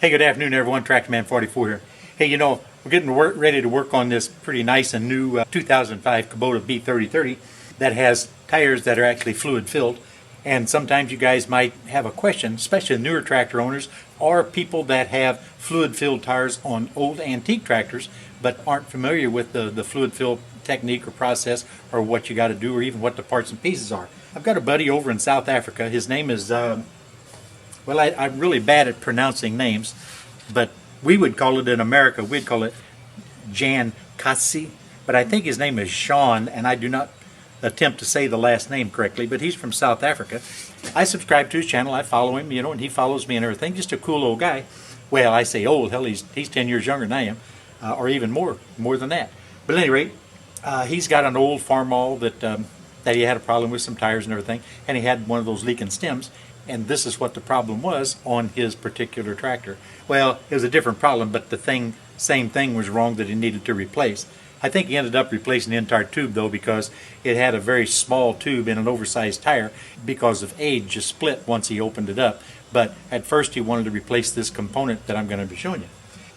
Hey, good afternoon, everyone. TractorMan44 here. Hey, we're getting ready to work on this pretty nice and new 2005 Kubota Beet 3030 that has tires that are actually fluid filled. And sometimes you guys might have a question, especially newer tractor owners or people that have fluid filled tires on old antique tractors but aren't familiar with the fluid fill technique or process or what you got to do or even what the parts and pieces are. I've got a buddy over in South Africa. His name is well, I'm really bad at pronouncing names, but we would call it in America, we'd call it Jan Kasi, but I think his name is Sean, and I do not attempt to say the last name correctly, but he's from South Africa. I subscribe to his channel, I follow him, and he follows me and everything. Just a cool old guy. Well, I say old, hell, he's 10 years younger than I am, or even more than that. But at any rate, he's got an old Farmall that he had a problem with some tires and everything, and he had one of those leaking stems. And this is what the problem was on his particular tractor. Well, it was a different problem, but the same thing was wrong that he needed to replace. I think he ended up replacing the entire tube though, because it had a very small tube in an oversized tire because of age, just split once he opened it up. But at first he wanted to replace this component that I'm going to be showing you.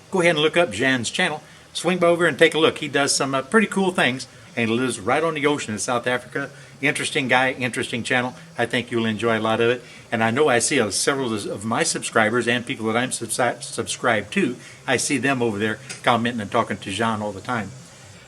Go ahead and look up Jan's channel. Swing by over and take a look. He does some pretty cool things, and he lives right on the ocean in South Africa. Interesting guy, interesting channel. I think you'll enjoy a lot of it. And I know I see several of my subscribers and people that I'm subscribed to, I see them over there commenting and talking to Jean all the time.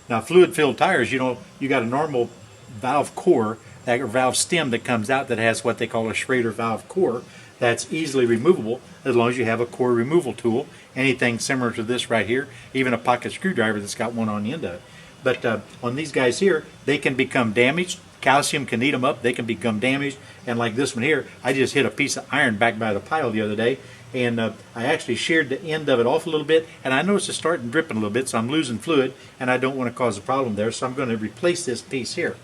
Now, fluid filled tires, you got a normal valve core, or valve stem that comes out that has what they call a Schrader valve core that's easily removable as long as you have a core removal tool. Anything similar to this right here, even a pocket screwdriver that's got one on the end of it. But on these guys here, they can become damaged. Calcium can eat them up. They can become damaged. And like this one here, I just hit a piece of iron back by the pile the other day, and I actually sheared the end of it off a little bit, and I noticed it's starting dripping a little bit, so I'm losing fluid, and I don't want to cause a problem there, so I'm going to replace this piece here.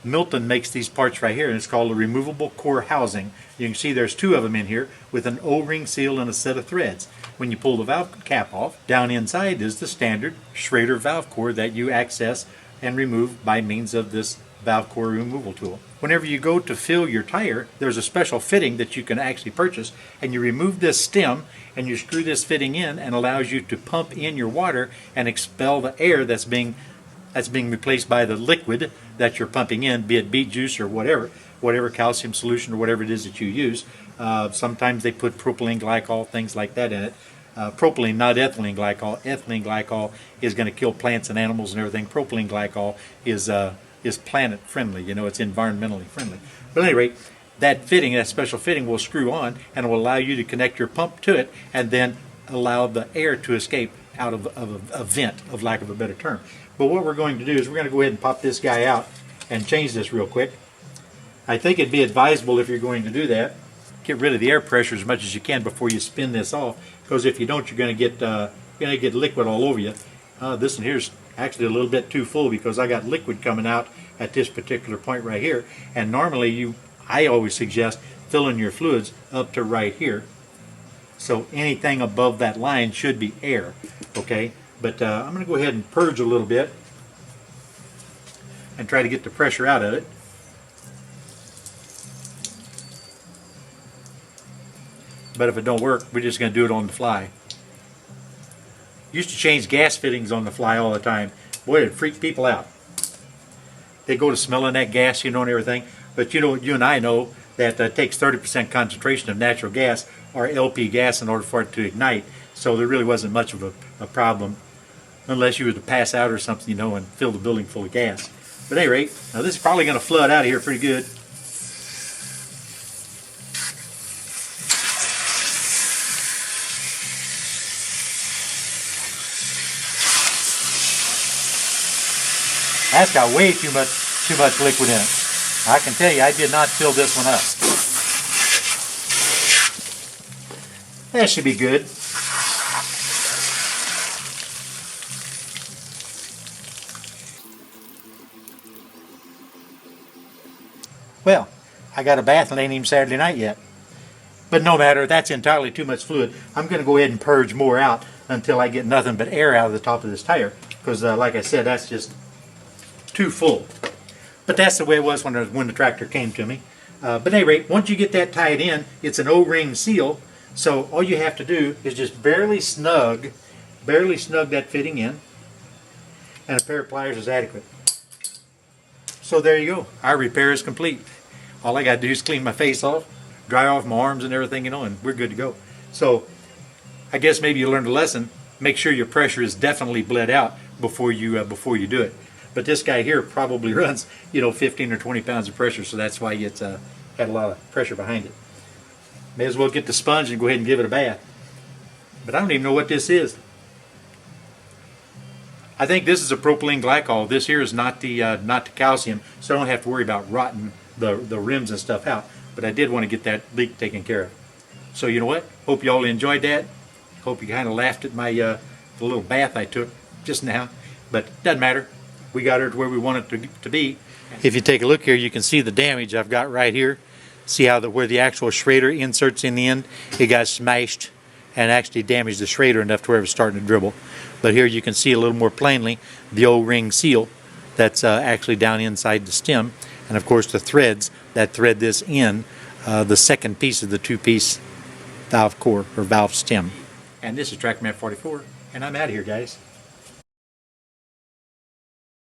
Milton makes these parts right here, and it's called a removable core housing. You can see there's two of them in here with an O-ring seal and a set of threads. When you pull the valve cap off, down inside is the standard Schrader valve core that you access and remove by means of this valve core removal tool. Whenever you go to fill your tire, there's a special fitting that you can actually purchase, and you remove this stem and you screw this fitting in, and allows you to pump in your water and expel the air that's being replaced by the liquid that you're pumping in, be it beet juice or whatever calcium solution or whatever it is that you use. Sometimes they put propylene glycol, things like that in it. Propylene, not ethylene glycol. Ethylene glycol is going to kill plants and animals and everything. Propylene glycol is planet friendly, it's environmentally friendly. But at any rate, that special fitting will screw on, and it will allow you to connect your pump to it and then allow the air to escape out of a vent, of lack of a better term. But what we're going to do is we're going to go ahead and pop this guy out and change this real quick. I think it'd be advisable, if you're going to do that, get rid of the air pressure as much as you can before you spin this off, because if you don't, you're going to get liquid all over you. This one here's actually a little bit too full because I got liquid coming out at this particular point right here, and normally I always suggest filling your fluids up to right here, so anything above that line should be air, okay? But I'm going to go ahead and purge a little bit and try to get the pressure out of it. But if it don't work, we're just going to do it on the fly. Used to change gas fittings on the fly all the time. Boy, it'd freak people out. They go to smelling that gas, and everything. But you and I know that it takes 30% concentration of natural gas, or LP gas, in order for it to ignite. So there really wasn't much of a problem, unless you were to pass out or something, and fill the building full of gas. But at any rate, now this is probably going to flood out of here pretty good. That's got way too much liquid in it. I can tell you, I did not fill this one up. That should be good. Well, I got a bath and it ain't even Saturday night yet. But no matter, that's entirely too much fluid. I'm going to go ahead and purge more out until I get nothing but air out of the top of this tire. Because like I said, that's just too full. But that's the way it was when the tractor came to me. But at any rate, once you get that tied in, it's an O-ring seal So all you have to do is just barely snug that fitting in, and a pair of pliers is adequate. So there you go. Our repair is complete. All I got to do is clean my face off, dry off my arms and everything, and we're good to go. So I guess maybe you learned a lesson. Make sure your pressure is definitely bled out before you do it. But this guy here probably runs 15 or 20 pounds of pressure, so that's why it's had a lot of pressure behind it. May as well get the sponge and go ahead and give it a bath. But I don't even know what this is. I think this is a propylene glycol. This here is not the calcium, so I don't have to worry about rotting the rims and stuff out. But I did want to get that leak taken care of. So you know what? Hope you all enjoyed that. Hope you kind of laughed at my the little bath I took just now. But doesn't matter. We got her to where we want it to be. If you take a look here, you can see the damage I've got right here. See how where the actual Schrader inserts in the end, it got smashed and actually damaged the Schrader enough to where it was starting to dribble. But here you can see a little more plainly the O-ring seal that's actually down inside the stem, and of course the threads that thread this in the second piece of the two-piece valve core or valve stem. And this is TractorMan 44, and I'm out of here, guys.